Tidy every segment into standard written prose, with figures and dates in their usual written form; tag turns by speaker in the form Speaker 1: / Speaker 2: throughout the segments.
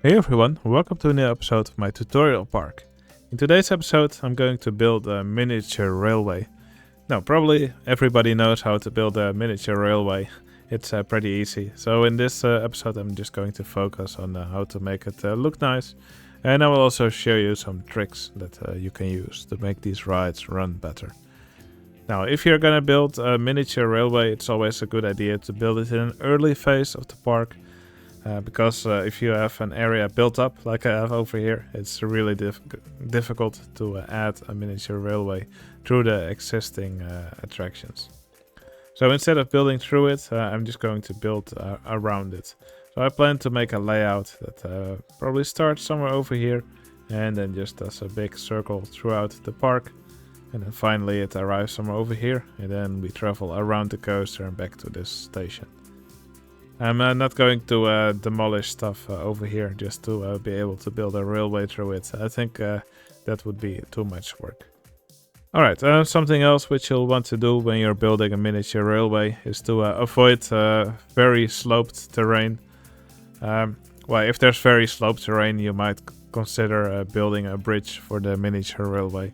Speaker 1: Hey everyone, welcome to a new episode of my tutorial park. In today's episode I'm going to build a miniature railway. Now probably everybody knows how to build a miniature railway. It's pretty easy. So in this episode I'm just going to focus on how to make it look nice. And I will also show you some tricks that you can use to make these rides run better. Now if you're gonna build a miniature railway, it's always a good idea to build it in an early phase of the park. Because if you have an area built up like I have over here, it's really difficult to add a miniature railway through the existing attractions. So instead of building through it, I'm just going to build around it. So I plan to make a layout that probably starts somewhere over here and then just does a big circle throughout the park. And then finally it arrives somewhere over here and then we travel around the coaster and back to this station. I'm not going to demolish stuff over here just to be able to build a railway through it. I think that would be too much work. Alright, something else which you'll want to do when you're building a miniature railway is to avoid very sloped terrain. Well, if there's very sloped terrain, you might consider building a bridge for the miniature railway.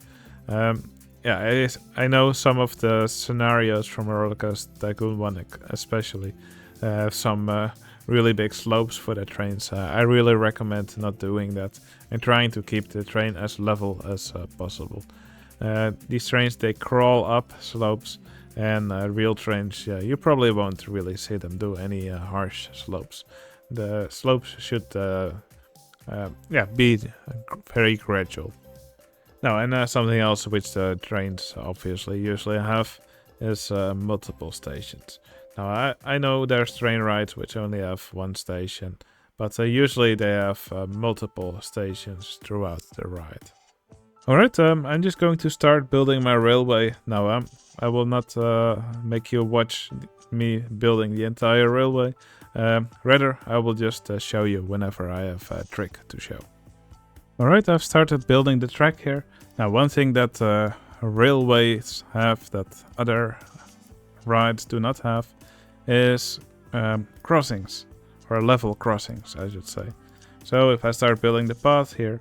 Speaker 1: Yeah, I know some of the scenarios from Roller Coaster Tycoon 1 especially have some really big slopes for the trains. I really recommend not doing that and trying to keep the train as level as possible. These trains, they crawl up slopes, and real trains, yeah, you probably won't really see them do any harsh slopes. The slopes should be very gradual. Now, and something else which the trains obviously usually have is multiple stations. Now, I know there's train rides which only have one station, but usually they have multiple stations throughout the ride. Alright, I'm just going to start building my railway. Now, I will not make you watch me building the entire railway. Rather, I will just show you whenever I have a trick to show. Alright, I've started building the track here. Now, one thing that railways have that other rides do not have is crossings, or level crossings I should say. So if I start building the path here,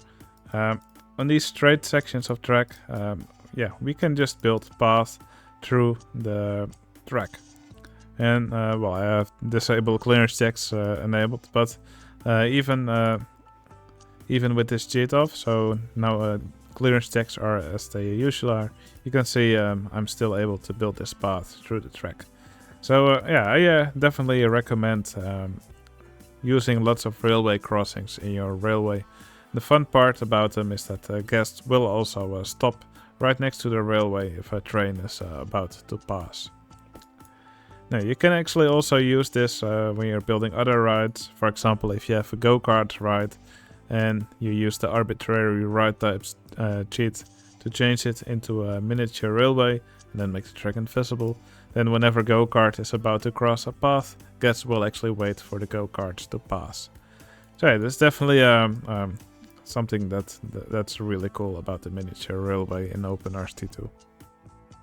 Speaker 1: on these straight sections of track, we can just build path through the track. And well, I have disabled clearance checks enabled, but even with this cheat off, so now clearance checks are as they usually are, you can see I'm still able to build this path through the track. So I definitely recommend using lots of railway crossings in your railway. The fun part about them is that guests will also stop right next to the railway if a train is about to pass. Now you can actually also use this when you're building other rides. For example, if you have a go-kart ride and you use the arbitrary ride types cheat to change it into a miniature railway and then make the track invisible, then whenever go-kart is about to cross a path, guests will actually wait for the go-karts to pass. So yeah, that's definitely something that's really cool about the miniature railway in OpenRCT2.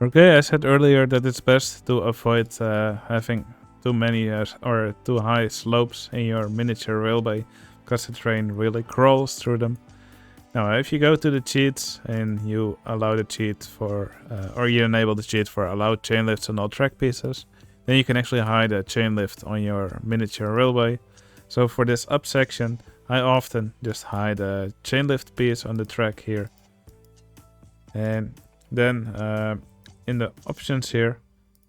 Speaker 1: Okay, I said earlier that it's best to avoid having too many or too high slopes in your miniature railway, because the train really crawls through them. Now, if you go to the cheats and you allow the cheat for, or you enable the cheat for allowed chain lifts on all track pieces, then you can actually hide a chain lift on your miniature railway. So for this up section, I often just hide a chain lift piece on the track here. And then in the options here,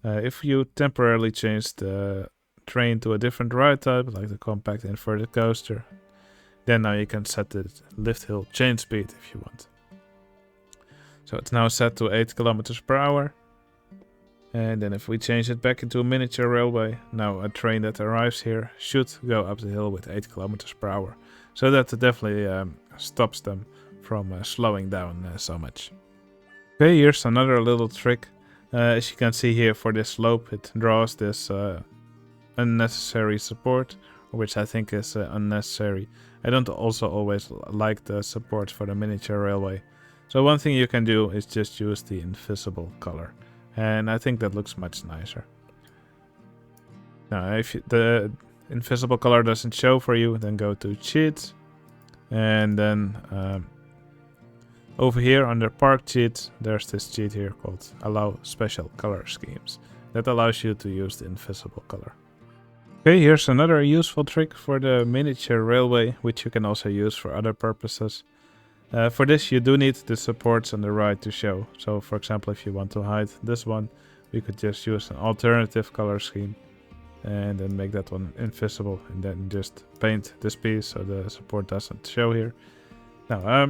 Speaker 1: if you temporarily change the train to a different ride type, like the compact inverted coaster, then now you can set the lift hill chain speed if you want. So it's now set to 8 kilometers per hour. And then if we change it back into a miniature railway, now a train that arrives here should go up the hill with 8 kilometers per hour. So that definitely stops them from slowing down so much. Okay, here's another little trick. As you can see here, for this slope, it draws this unnecessary support, which I think is unnecessary. I don't also always like the support for the miniature railway. So one thing you can do is just use the invisible color. And I think that looks much nicer. Now, if the invisible color doesn't show for you, then go to cheat And then over here under park cheat, there's this cheat here called allow special color schemes. That allows you to use the invisible color. Okay, here's another useful trick for the miniature railway, which you can also use for other purposes. For this you do need the supports on the right to show. So for example, if you want to hide this one, we could just use an alternative color scheme and then make that one invisible, and then just paint this piece so the support doesn't show here. Now,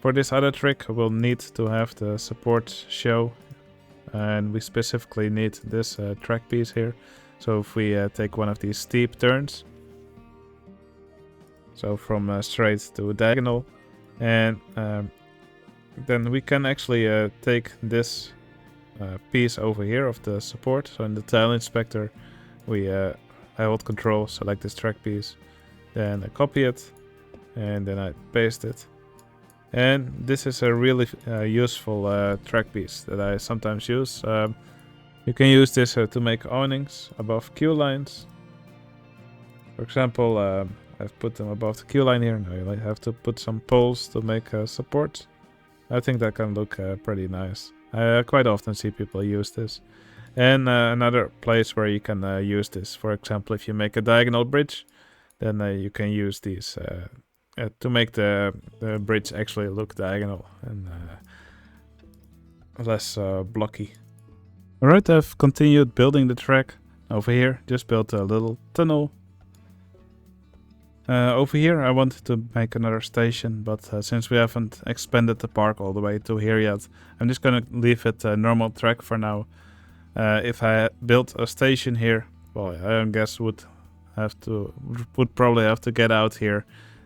Speaker 1: for this other trick, we'll need to have the support show, and we specifically need this track piece here. So if we take one of these steep turns, so from straight to diagonal, and then we can actually take this piece over here of the support. So in the tile inspector, I hold control, select this track piece, then I copy it, and then I paste it. And this is a really useful track piece that I sometimes use. You can use this to make awnings above queue lines. For example, I've put them above the queue line here. Now you have to put some poles to make support. I think that can look pretty nice. I quite often see people use this. And another place where you can use this, for example, if you make a diagonal bridge, then you can use these to make the bridge actually look diagonal and less blocky. Alright, I've continued building the track. Over here, just built a little tunnel. Over here I wanted to make another station, but since we haven't expanded the park all the way to here yet, I'm just gonna leave it a normal track for now. If I built a station here, well, I guess would probably have to get out here,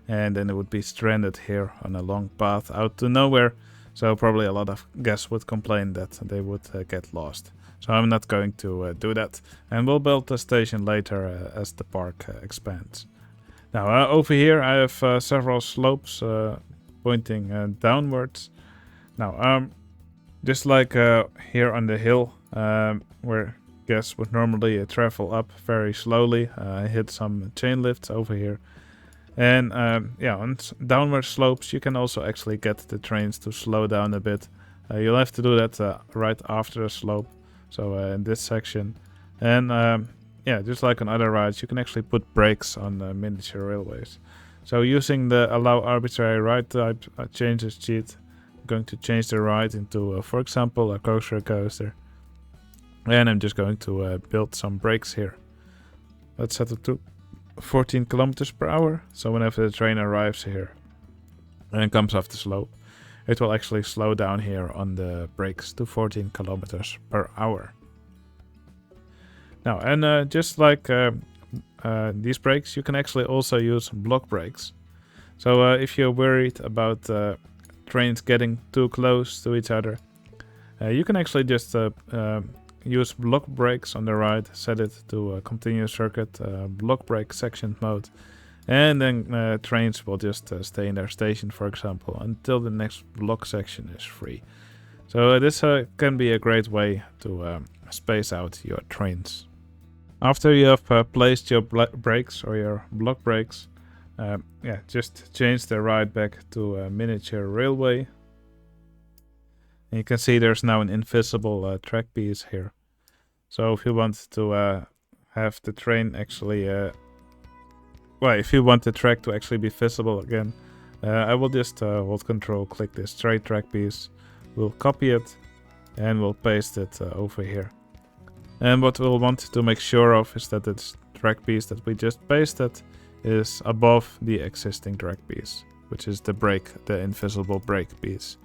Speaker 1: and then it would be stranded here on a long path out to nowhere. So probably a lot of guests would complain that they would get lost. So I'm not going to do that, and we'll build the station later as the park expands. Now over here I have several slopes pointing downwards. Now just like here on the hill, where guests would normally travel up very slowly, I hit some chain lifts over here. And yeah, on downward slopes you can also actually get the trains to slow down a bit. You'll have to do that right after a slope, so in this section. And yeah, just like on other rides, you can actually put brakes on miniature railways. So using the allow arbitrary ride type changes cheat, I'm going to change the ride into, for example, a coaster. And I'm just going to build some brakes here. Let's set it to 14 kilometers per hour. So whenever the train arrives here and comes off the slope, it will actually slow down here on the brakes to 14 kilometers per hour. Now, and just like these brakes, you can actually also use block brakes. So if you're worried about trains getting too close to each other, you can actually just use block brakes on the right, set it to a continuous circuit, block brake section mode, and then trains will just stay in their station, for example, until the next block section is free. So this can be a great way to space out your trains. After you have placed your brakes or your block brakes, yeah, just change the ride back to a miniature railway. And you can see there's now an invisible track piece here. So if you want to have the train actually, well, if you want the track to actually be visible again, I will just hold control, click this straight track piece, we'll copy it, and we'll paste it over here. And what we'll want to make sure of is that this track piece that we just pasted is above the existing track piece, which is the invisible brake piece.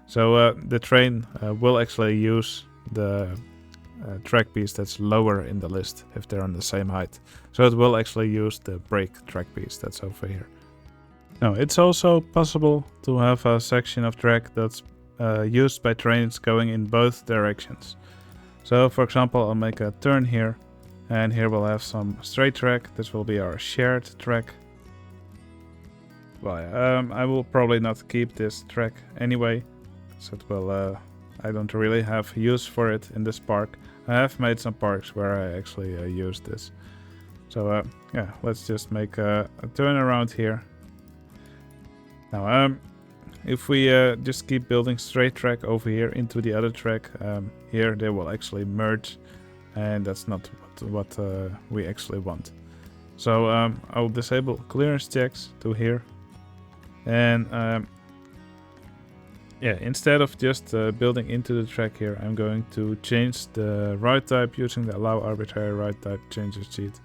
Speaker 1: So the train will actually use the track piece that's lower in the list if they're on the same height. So it will actually use the brake track piece that's over here. Now, it's also possible to have a section of track that's used by trains going in both directions. So for example, I'll make a turn here, and here we'll have some straight track. This will be our shared track. Well, I will probably not keep this track anyway, so it will, I don't really have use for it in this park. I have made some parks where I actually use this. So yeah, let's just make a turn around here. Now, if we just keep building straight track over here into the other track, here they will actually merge, and that's not what we actually want. So I'll disable clearance checks to here, and yeah, instead of just building into the track here, I'm going to change the ride type using the allow arbitrary ride type changes cheat,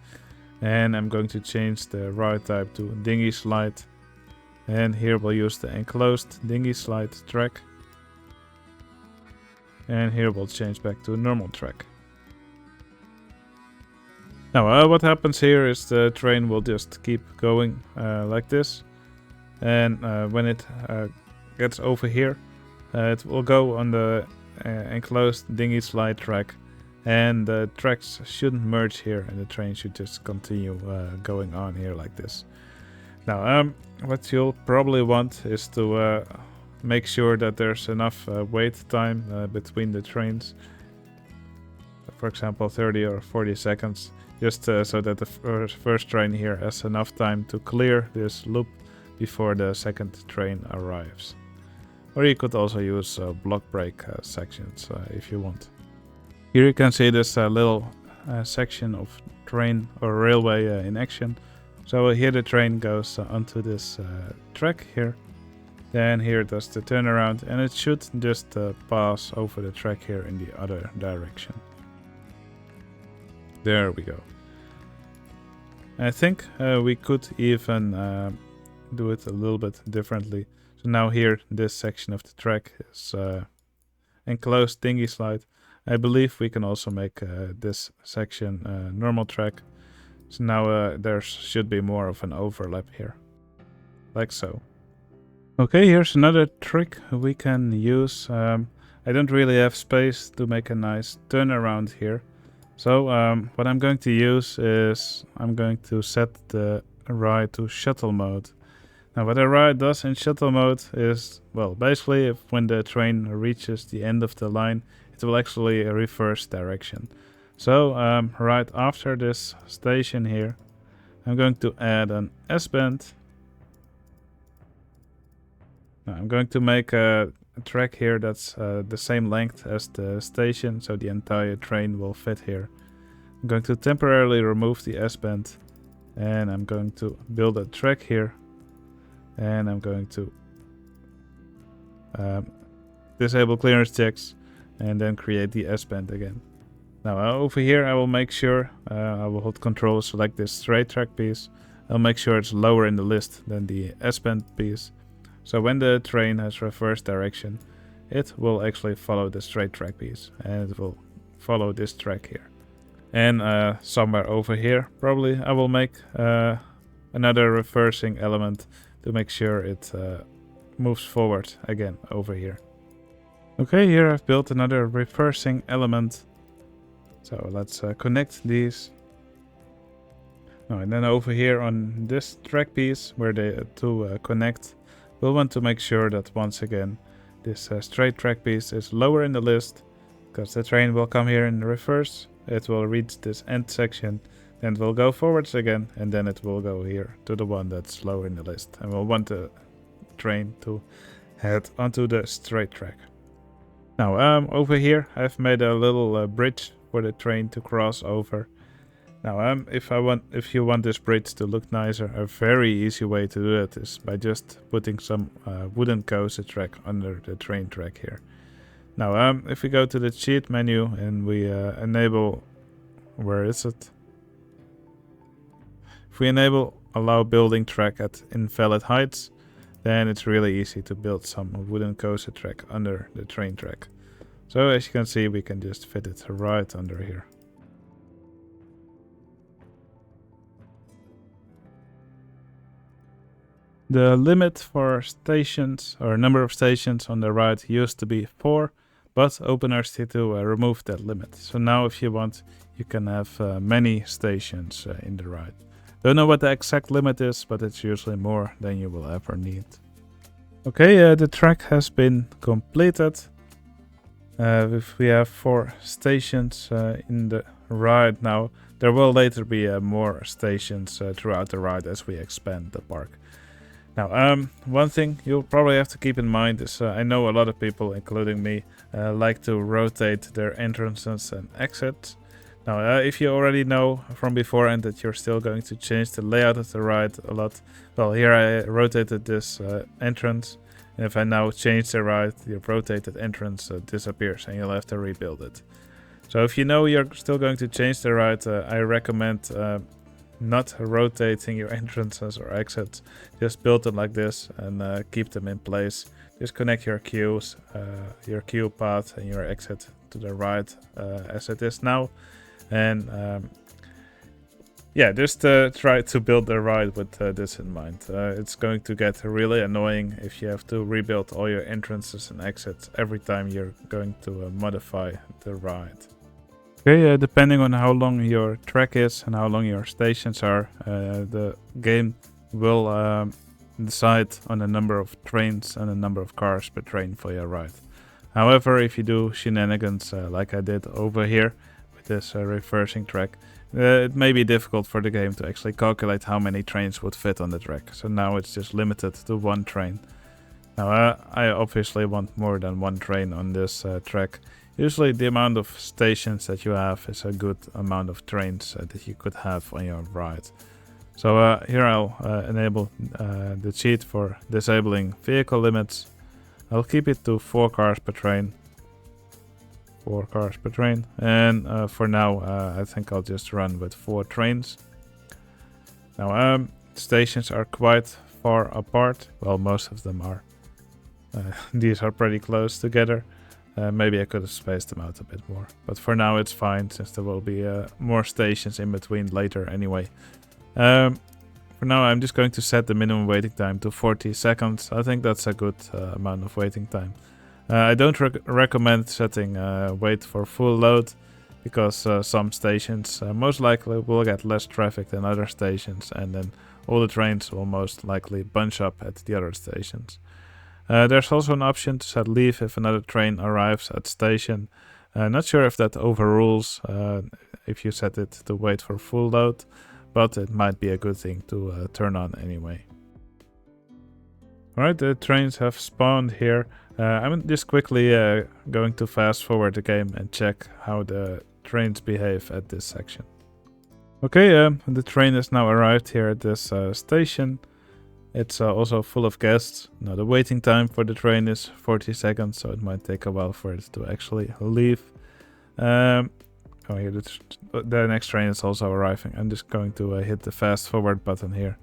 Speaker 1: and I'm going to change the ride type to dinghy slide. And here we'll use the enclosed dinghy slide track. And here we'll change back to a normal track. Now what happens here is the train will just keep going like this. And when it gets over here, it will go on the enclosed dinghy slide track. And the tracks shouldn't merge here, and the train should just continue going on here like this. Now, what you'll probably want is to make sure that there's enough wait time between the trains. For example, 30 or 40 seconds, just so that the first train here has enough time to clear this loop before the second train arrives. Or you could also use block break sections if you want. Here you can see this little section of train or railway in action. So here the train goes onto this track here. Then here it does the turnaround, and it should just pass over the track here in the other direction. There we go. I think we could even do it a little bit differently. So now here this section of the track is enclosed dinghy slide. I believe we can also make this section normal track. So now there should be more of an overlap here, like so. Okay, here's another trick we can use. I don't really have space to make a nice turnaround here. So what I'm going to use is I'm going to set the ride to shuttle mode. Now what a ride does in shuttle mode is, well, basically when the train reaches the end of the line, it will actually reverse direction. So right after this station here, I'm going to add an S-bend. Now, I'm going to make a track here that's the same length as the station, so the entire train will fit here. I'm going to temporarily remove the S-bend, and I'm going to build a track here, and I'm going to disable clearance checks and then create the S-bend again. Now over here I will make sure, I will hold Control, select this straight track piece. I'll make sure it's lower in the list than the S-bend piece. So when the train has reverse direction, it will actually follow the straight track piece, and it will follow this track here. And somewhere over here, probably, I will make another reversing element to make sure it moves forward again over here. Okay, here I've built another reversing element. So let's connect these. Oh, and then over here on this track piece where the two connect, we'll want to make sure that once again this straight track piece is lower in the list, because the train will come here in reverse. It will reach this end section, then it will go forwards again, and then it will go here to the one that's lower in the list. And we'll want the train to head onto the straight track. Now over here I've made a little bridge for the train to cross over. Now if you want this bridge to look nicer, a very easy way to do it is by just putting some wooden coaster track under the train track here. Now if we go to the cheat menu and we enable, where is it? If we enable allow building track at invalid heights, then it's really easy to build some wooden coaster track under the train track. So as you can see, we can just fit it right under here. The limit for stations, or number of stations on the ride, used to be 4, but OpenRCT2 removed that limit. So now if you want, you can have many stations in the ride. Don't know what the exact limit is, but it's usually more than you will ever need. Okay, the track has been completed. If we have 4 stations in the ride now, there will later be more stations throughout the ride as we expand the park. Now, one thing you'll probably have to keep in mind is I know a lot of people, including me, like to rotate their entrances and exits. Now, if you already know from beforehand that you're still going to change the layout of the ride a lot, well, here I rotated this entrance, and if I now change the ride, the rotated entrance disappears, and you'll have to rebuild it. So if you know you're still going to change the ride, I recommend not rotating your entrances or exits. Just build them like this and keep them in place. Just connect your queues, your queue path and your exit to the right as it is now. And yeah, just try to build the ride with this in mind. It's going to get really annoying if you have to rebuild all your entrances and exits every time you're going to modify the ride. Okay, depending on how long your track is and how long your stations are, the game will decide on the number of trains and the number of cars per train for your ride. However, if you do shenanigans like I did over here with this reversing track, it may be difficult for the game to actually calculate how many trains would fit on the track. So now it's just limited to one train. Now I obviously want more than one train on this track. Usually the amount of stations that you have is a good amount of trains that you could have on your ride. So here I'll enable the cheat for disabling vehicle limits. I'll keep it to 4 cars per train. 4 cars per train. And for now I think I'll just run with 4 trains. Now stations are quite far apart. Well, most of them are. These are pretty close together. Maybe I could have spaced them out a bit more. But for now it's fine, since there will be more stations in between later anyway. For now I'm just going to set the minimum waiting time to 40 seconds. I think that's a good amount of waiting time. I don't recommend setting wait for full load, because some stations most likely will get less traffic than other stations, and then all the trains will most likely bunch up at the other stations. There's also an option to set leave if another train arrives at station. Not sure if that overrules if you set it to wait for full load, but it might be a good thing to turn on anyway. Alright, the trains have spawned here. I'm just quickly going to fast forward the game and check how the trains behave at this section. Okay, the train has now arrived here at this station. It's also full of guests. Now the waiting time for the train is 40 seconds, so it might take a while for it to actually leave. Oh, here the next train is also arriving. I'm just going to hit the fast forward button here.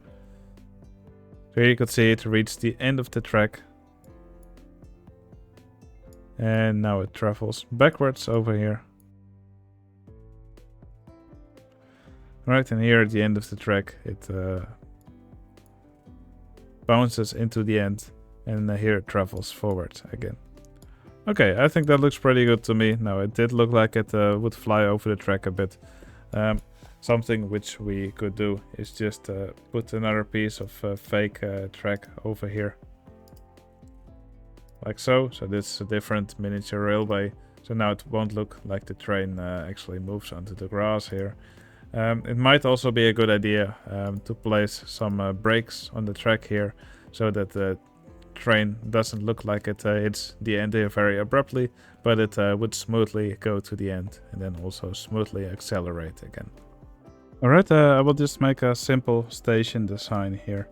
Speaker 1: So here you can see it reached the end of the track. And now it travels backwards over here. Right, and here at the end of the track it bounces into the end, and here it travels forward again. Okay, I think that looks pretty good to me. Now it did look like it would fly over the track a bit. Something which we could do is just put another piece of fake track over here. Like so. So this is a different miniature railway. So now it won't look like the train actually moves onto the grass here. It might also be a good idea to place some brakes on the track here, so that the train doesn't look like it hits the end here very abruptly, but it would smoothly go to the end and then also smoothly accelerate again. Alright, I will just make a simple station design here.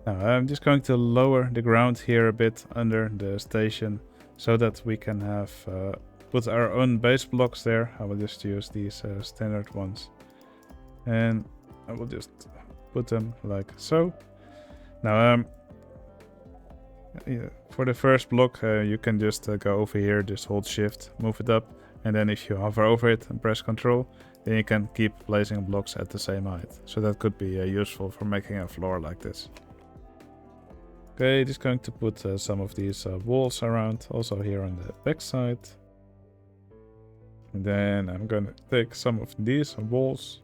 Speaker 1: Now I'm just going to lower the ground here a bit under the station, so that we can have put our own base blocks there. I will just use these standard ones. And I will just put them like so. Now, yeah, for the first block, you can just go over here, just hold shift, move it up. And then if you hover over it and press Ctrl, then you can keep placing blocks at the same height. So that could be useful for making a floor like this. Okay, just going to put some of these walls around, also here on the back side. And then I'm going to take some of these walls,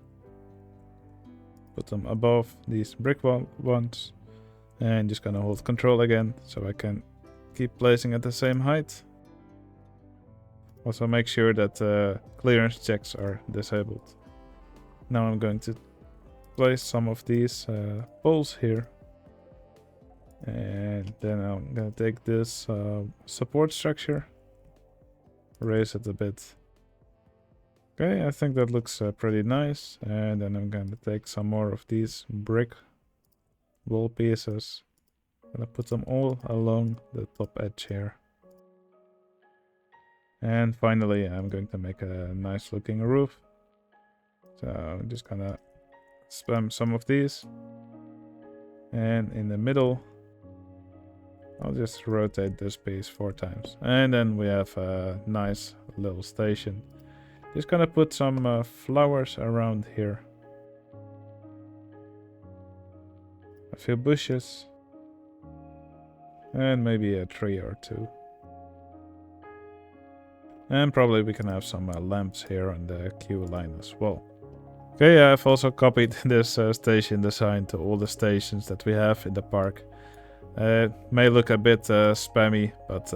Speaker 1: put them above these brick ones, and just gonna hold Control again so I can keep placing at the same height. Also make sure that clearance checks are disabled. Now I'm going to place some of these poles here. And then I'm gonna take this support structure, raise it a bit. Okay, I think that looks pretty nice. And then I'm gonna take some more of these brick wall pieces. Gonna put them all along the top edge here. And finally, I'm going to make a nice looking roof. So I'm just gonna spam some of these. And in the middle, I'll just rotate this piece 4 times. And then we have a nice little station. Just gonna put some flowers around here. A few bushes. And maybe a tree or 2. And probably we can have some lamps here on the queue line as well. Okay, I've also copied this station design to all the stations that we have in the park. It may look a bit spammy, but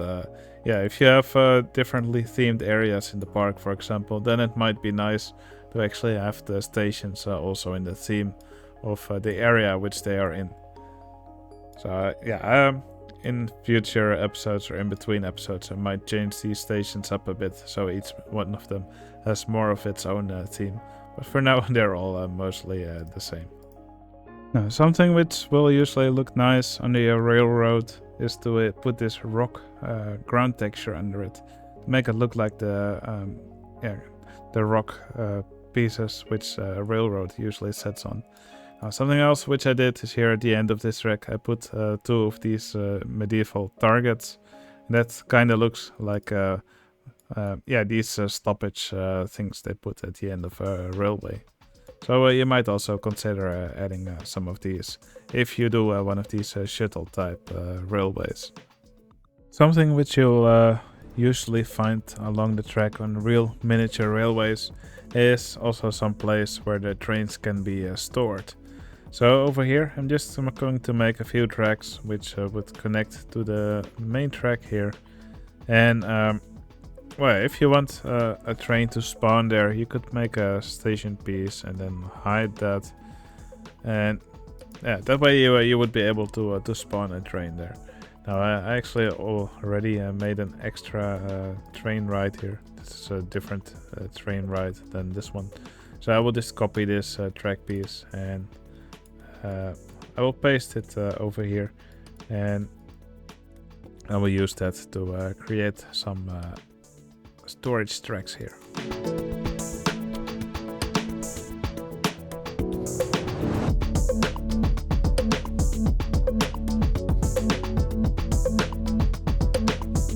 Speaker 1: yeah, if you have differently themed areas in the park, for example, then it might be nice to actually have the stations also in the theme of the area which they are in. So yeah, in future episodes or in between episodes, I might change these stations up a bit so each one of them has more of its own theme. But for now, they're all mostly the same. Now, something which will usually look nice on the railroad is to put this rock ground texture under it to make it look like the rock pieces which a railroad usually sits on. Something else which I did is here at the end of this track, I put 2 of these medieval targets. That kind of looks like these stoppage things they put at the end of a railway. So you might also consider adding some of these if you do one of these shuttle type railways. Something which you'll usually find along the track on real miniature railways is also some place where the trains can be stored. So over here I'm just going to make a few tracks which would connect to the main track here. And well, if you want a train to spawn there, you could make a station piece and then hide that. And yeah, that way you would be able to spawn a train there. Now I actually already made an extra train ride here. This is a different train ride than this one. So I will just copy this track piece and I will paste it over here. And I will use that to create some storage tracks here.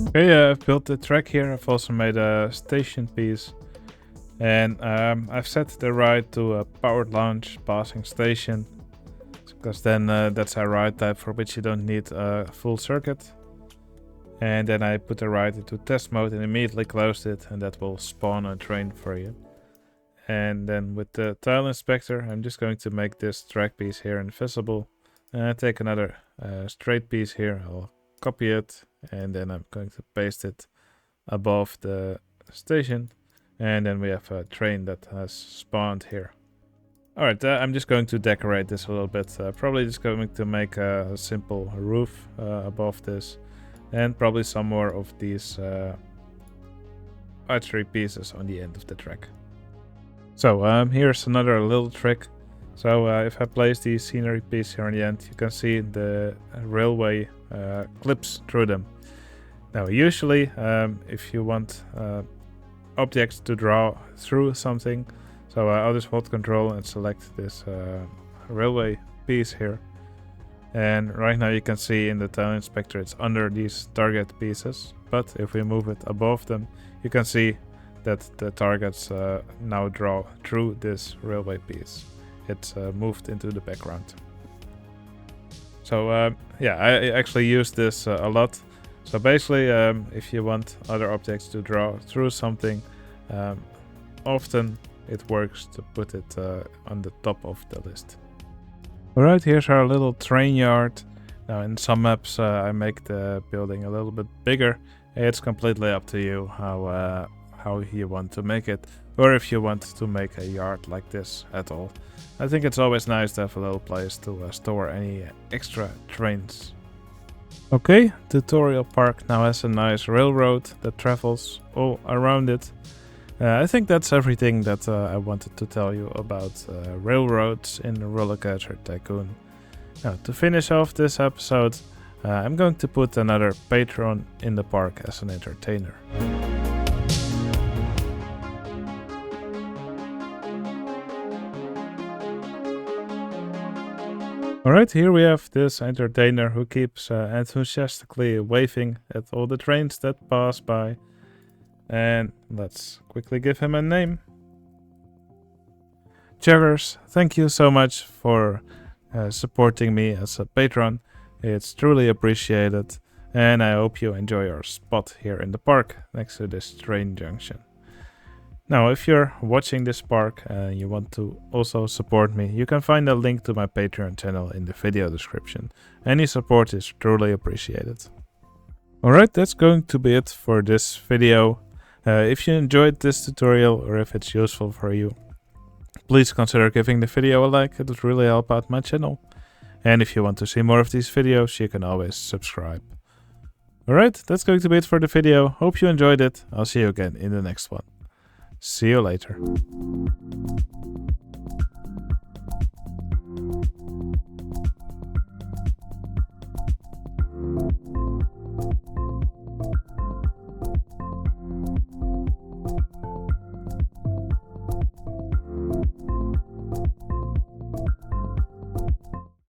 Speaker 1: Okay, I've built the track here. I've also made a station piece. And I've set the ride to a powered launch passing station. Because then that's a ride type for which you don't need a full circuit. And then I put the ride into test mode and immediately closed it, and that will spawn a train for you. And then with the tile inspector, I'm just going to make this track piece here invisible. And I take another straight piece here, I'll copy it, and then I'm going to paste it above the station. And then we have a train that has spawned here. Alright, I'm just going to decorate this a little bit. Probably just going to make a simple roof above this. And probably some more of these archery pieces on the end of the track. So here's another little trick. So if I place the scenery piece here on the end, you can see the railway clips through them. Now usually if you want objects to draw through something, so I'll just hold control and select this railway piece here. And right now you can see in the tile inspector it's under these target pieces, but if we move it above them, you can see that the targets now draw through this railway piece. It's moved into the background. So yeah, I actually use this a lot. So basically if you want other objects to draw through something, often it works to put it on the top of the list. Alright, here's our little train yard. Now in some maps I make the building a little bit bigger. It's completely up to you how you want to make it, or if you want to make a yard like this at all. I think it's always nice to have a little place to store any extra trains. Okay, Tutorial Park now has a nice railroad that travels all around it. I think that's everything that I wanted to tell you about railroads in Rollercoaster Tycoon. Now, to finish off this episode, I'm going to put another patron in the park as an entertainer. Alright, here we have this entertainer who keeps enthusiastically waving at all the trains that pass by. And let's quickly give him a name. Jaggers, thank you so much for supporting me as a patron. It's truly appreciated. And I hope you enjoy your spot here in the park next to this train junction. Now, if you're watching this park and you want to also support me, you can find a link to my Patreon channel in the video description. Any support is truly appreciated. Alright, that's going to be it for this video. If you enjoyed this tutorial or if it's useful for you, please consider giving the video a like. It would really help out my channel. And if you want to see more of these videos, you can always subscribe. Alright, that's going to be it for the video. Hope you enjoyed it. I'll see you again in the next one. See you later.